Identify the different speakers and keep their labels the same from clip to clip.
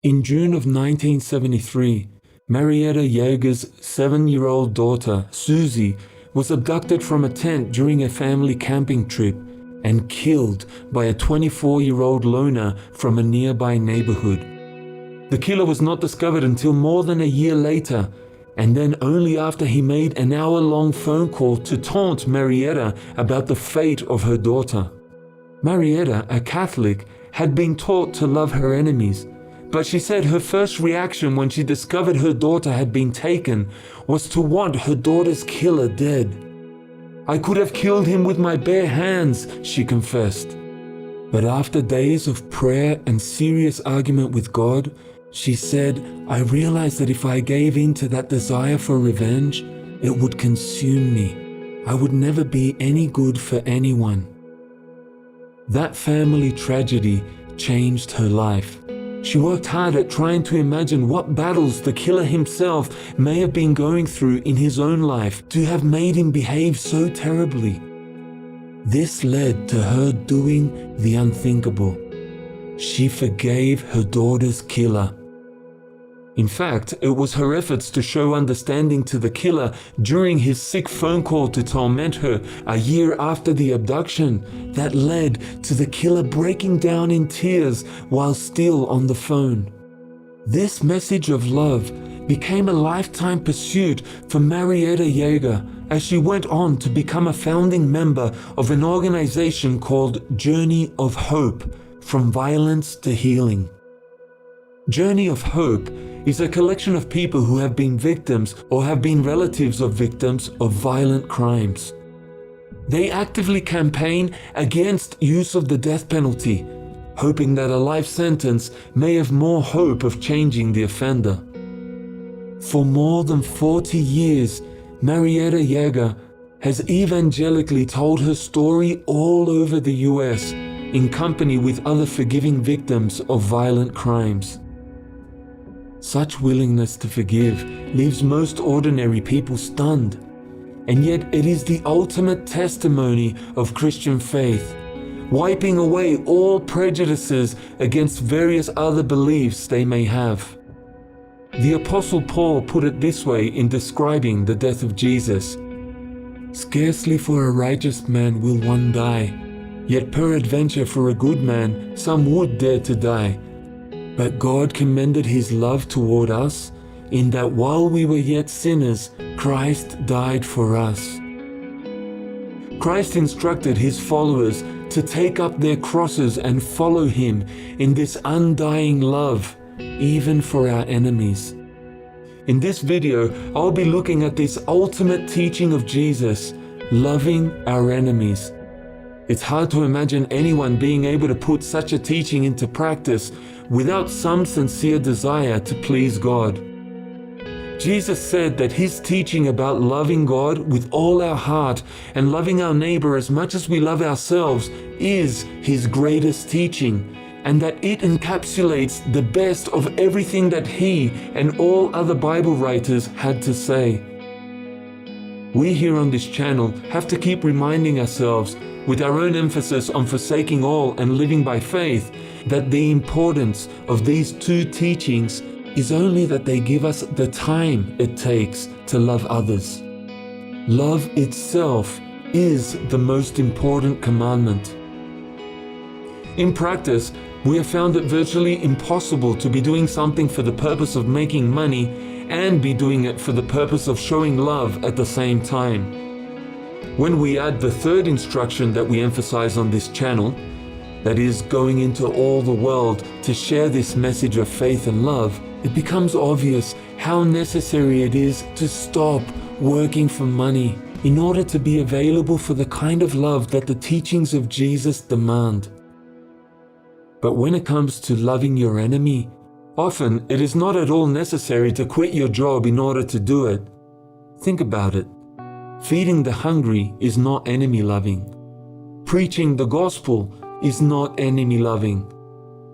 Speaker 1: In June of 1973, Marietta Yeager's 7-year-old daughter, Susie, was abducted from a tent during a family camping trip and killed by a 24-year-old loner from a nearby neighborhood. The killer was not discovered until more than a year later, and then only after he made an hour-long phone call to taunt Marietta about the fate of her daughter. Marietta, a Catholic, had been taught to love her enemies, but she said her first reaction when she discovered her daughter had been taken was to want her daughter's killer dead. "I could have killed him with my bare hands," she confessed. But after days of prayer and serious argument with God, she said, "I realized that if I gave in to that desire for revenge, it would consume me. I would never be any good for anyone." That family tragedy changed her life. She worked hard at trying to imagine what battles the killer himself may have been going through in his own life to have made him behave so terribly. This led to her doing the unthinkable. She forgave her daughter's killer. In fact, it was her efforts to show understanding to the killer during his sick phone call to torment her a year after the abduction that led to the killer breaking down in tears while still on the phone. This message of love became a lifetime pursuit for Marietta Yeager as she went on to become a founding member of an organization called Journey of Hope, From Violence to Healing. Journey of Hope is a collection of people who have been victims or have been relatives of victims of violent crimes. They actively campaign against use of the death penalty, hoping that a life sentence may have more hope of changing the offender. For more than 40 years, Marietta Yeager has evangelically told her story all over the US in company with other forgiving victims of violent crimes. Such willingness to forgive leaves most ordinary people stunned, and yet it is the ultimate testimony of Christian faith, wiping away all prejudices against various other beliefs they may have. The Apostle Paul put it this way in describing the death of Jesus: "Scarcely for a righteous man will one die, yet peradventure for a good man some would dare to die. But God commended his love toward us, in that while we were yet sinners, Christ died for us." Christ instructed his followers to take up their crosses and follow him in this undying love, even for our enemies. In this video, I'll be looking at this ultimate teaching of Jesus, loving our enemies. It's hard to imagine anyone being able to put such a teaching into practice without some sincere desire to please God. Jesus said that his teaching about loving God with all our heart and loving our neighbor as much as we love ourselves is his greatest teaching, and that it encapsulates the best of everything that he and all other Bible writers had to say. We here on this channel have to keep reminding ourselves, with our own emphasis on forsaking all and living by faith, that the importance of these two teachings is only that they give us the time it takes to love others. Love itself is the most important commandment. In practice, we have found it virtually impossible to be doing something for the purpose of making money and be doing it for the purpose of showing love at the same time. When we add the third instruction that we emphasize on this channel, that is, going into all the world to share this message of faith and love, it becomes obvious how necessary it is to stop working for money in order to be available for the kind of love that the teachings of Jesus demand. But when it comes to loving your enemy, often it is not at all necessary to quit your job in order to do it. Think about it. Feeding the hungry is not enemy loving. Preaching the gospel is not enemy loving.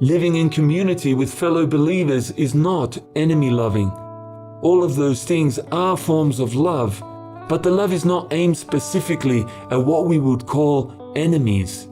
Speaker 1: Living in community with fellow believers is not enemy loving. All of those things are forms of love, but the love is not aimed specifically at what we would call enemies.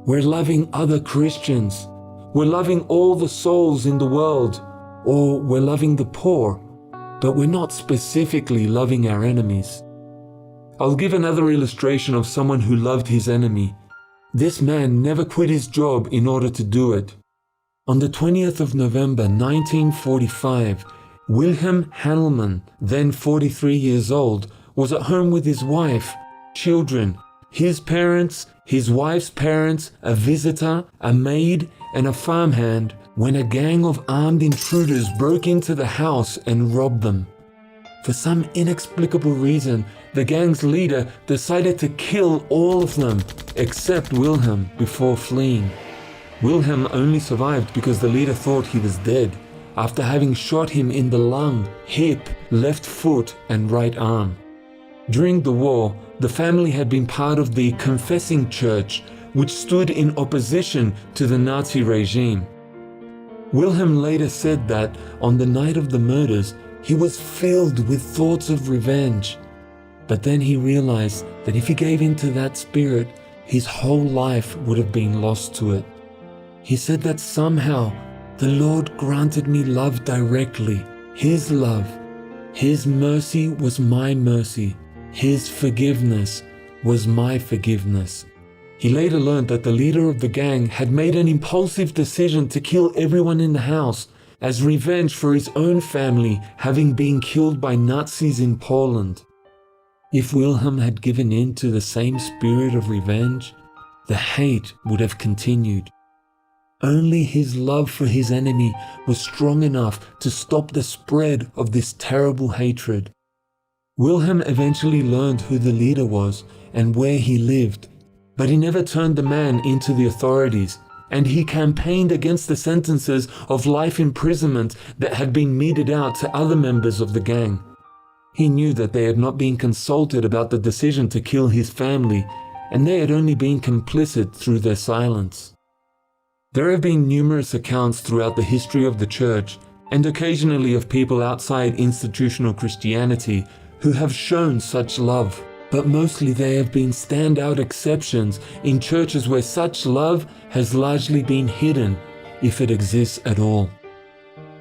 Speaker 1: We're loving other Christians. We're loving all the souls in the world, or we're loving the poor, but we're not specifically loving our enemies. I'll give another illustration of someone who loved his enemy. This man never quit his job in order to do it. On the 20th of November 1945, Wilhelm Handelman, then 43 years old, was at home with his wife, children, his parents, his wife's parents, a visitor, a maid, and a farmhand when a gang of armed intruders broke into the house and robbed them. For some inexplicable reason, the gang's leader decided to kill all of them except Wilhelm before fleeing. Wilhelm only survived because the leader thought he was dead after having shot him in the lung, hip, left foot, and right arm. During the war, the family had been part of the Confessing Church, which stood in opposition to the Nazi regime. Wilhelm later said that on the night of the murders, he was filled with thoughts of revenge. But then he realized that if he gave in to that spirit, his whole life would have been lost to it. He said that somehow the Lord granted me love directly, His love. His mercy was my mercy. His forgiveness was my forgiveness. He later learned that the leader of the gang had made an impulsive decision to kill everyone in the house as revenge for his own family having been killed by Nazis in Poland. If Wilhelm had given in to the same spirit of revenge, the hate would have continued. Only his love for his enemy was strong enough to stop the spread of this terrible hatred. Wilhelm eventually learned who the leader was and where he lived, but he never turned the man into the authorities, and he campaigned against the sentences of life imprisonment that had been meted out to other members of the gang. He knew that they had not been consulted about the decision to kill his family, and they had only been complicit through their silence. There have been numerous accounts throughout the history of the church, and occasionally of people outside institutional Christianity, who have shown such love, but mostly they have been standout exceptions in churches where such love has largely been hidden, if it exists at all.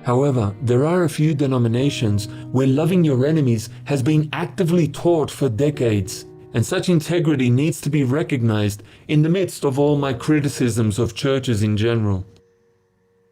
Speaker 1: However, there are a few denominations where loving your enemies has been actively taught for decades, and such integrity needs to be recognized in the midst of all my criticisms of churches in general.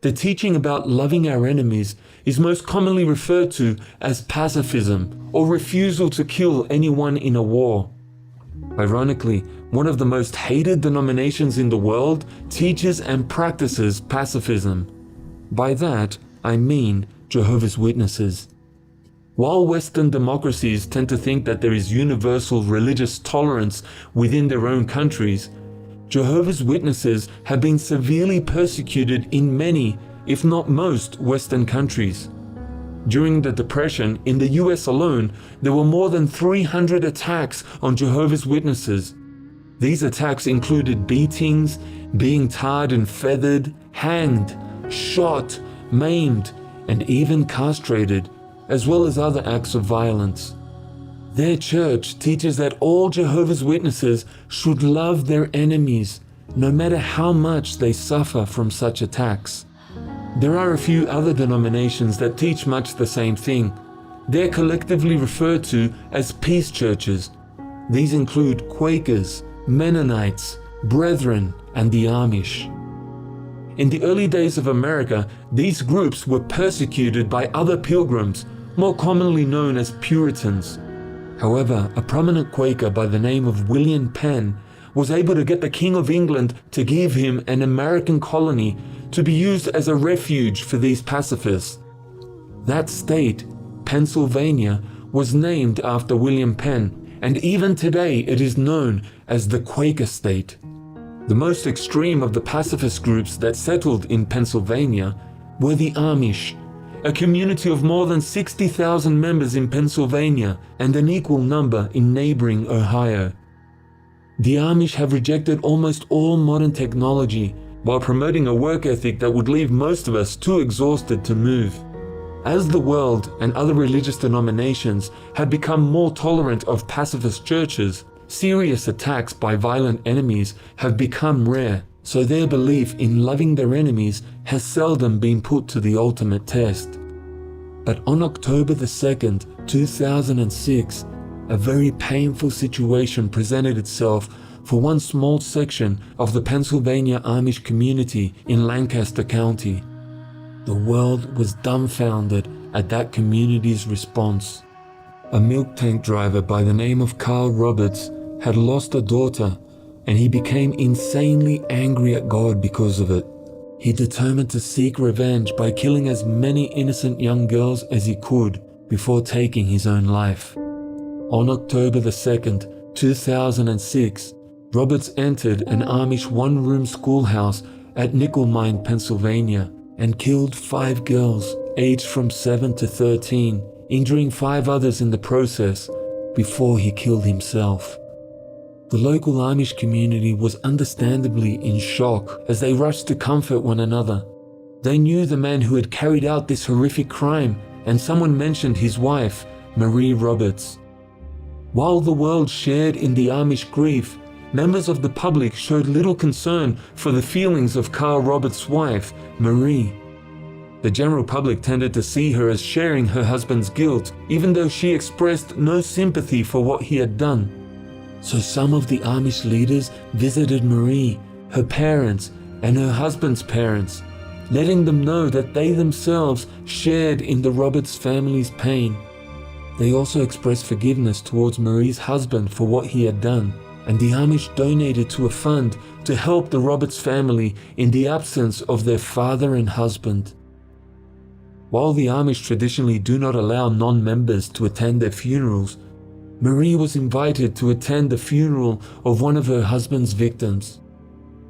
Speaker 1: The teaching about loving our enemies is most commonly referred to as pacifism, or refusal to kill anyone in a war. Ironically, one of the most hated denominations in the world teaches and practices pacifism. By that, I mean Jehovah's Witnesses. While Western democracies tend to think that there is universal religious tolerance within their own countries, Jehovah's Witnesses have been severely persecuted in many, if not most, Western countries. During the Depression, in the US alone, there were more than 300 attacks on Jehovah's Witnesses. These attacks included beatings, being tarred and feathered, hanged, shot, maimed, and even castrated, as well as other acts of violence. Their church teaches that all Jehovah's Witnesses should love their enemies, no matter how much they suffer from such attacks. There are a few other denominations that teach much the same thing. They're collectively referred to as peace churches. These include Quakers, Mennonites, Brethren, and the Amish. In the early days of America, these groups were persecuted by other pilgrims, more commonly known as Puritans. However, a prominent Quaker by the name of William Penn was able to get the King of England to give him an American colony to be used as a refuge for these pacifists. That state, Pennsylvania, was named after William Penn, and even today it is known as the Quaker State. The most extreme of the pacifist groups that settled in Pennsylvania were the Amish, a community of more than 60,000 members in Pennsylvania and an equal number in neighboring Ohio. The Amish have rejected almost all modern technology while promoting a work ethic that would leave most of us too exhausted to move. As the world and other religious denominations have become more tolerant of pacifist churches, serious attacks by violent enemies have become rare, so their belief in loving their enemies has seldom been put to the ultimate test. But on October the 2nd, 2006, a very painful situation presented itself for one small section of the Pennsylvania Amish community in Lancaster County. The world was dumbfounded at that community's response. A milk tank driver by the name of Carl Roberts had lost a daughter, and he became insanely angry at God because of it. He determined to seek revenge by killing as many innocent young girls as he could before taking his own life. On October the 2nd, 2006, Roberts entered an Amish one-room schoolhouse at Nickel Mine, Pennsylvania, and killed 5 girls aged from 7 to 13, injuring 5 others in the process before he killed himself. The local Amish community was understandably in shock as they rushed to comfort one another. They knew the man who had carried out this horrific crime, and someone mentioned his wife, Marie Roberts. While the world shared in the Amish grief, members of the public showed little concern for the feelings of Carl Roberts' wife, Marie. The general public tended to see her as sharing her husband's guilt, even though she expressed no sympathy for what he had done. So some of the Amish leaders visited Marie, her parents, and her husband's parents, letting them know that they themselves shared in the Roberts family's pain. They also expressed forgiveness towards Marie's husband for what he had done, and the Amish donated to a fund to help the Roberts family in the absence of their father and husband. While the Amish traditionally do not allow non-members to attend their funerals, Marie was invited to attend the funeral of one of her husband's victims.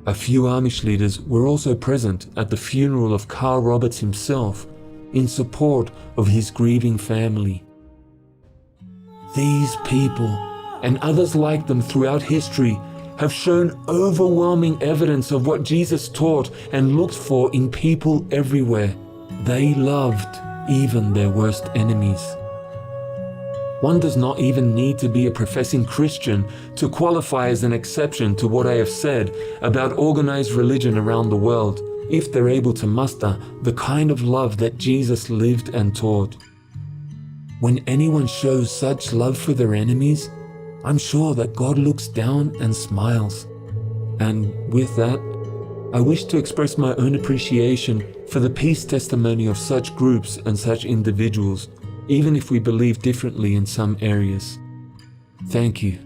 Speaker 1: A few Amish leaders were also present at the funeral of Carl Roberts himself in support of his grieving family. These people, and others like them throughout history, have shown overwhelming evidence of what Jesus taught and looked for in people everywhere. They loved even their worst enemies. One does not even need to be a professing Christian to qualify as an exception to what I have said about organized religion around the world, if they're able to muster the kind of love that Jesus lived and taught. When anyone shows such love for their enemies, I'm sure that God looks down and smiles. And with that, I wish to express my own appreciation for the peace testimony of such groups and such individuals, even if we believe differently in some areas. Thank you.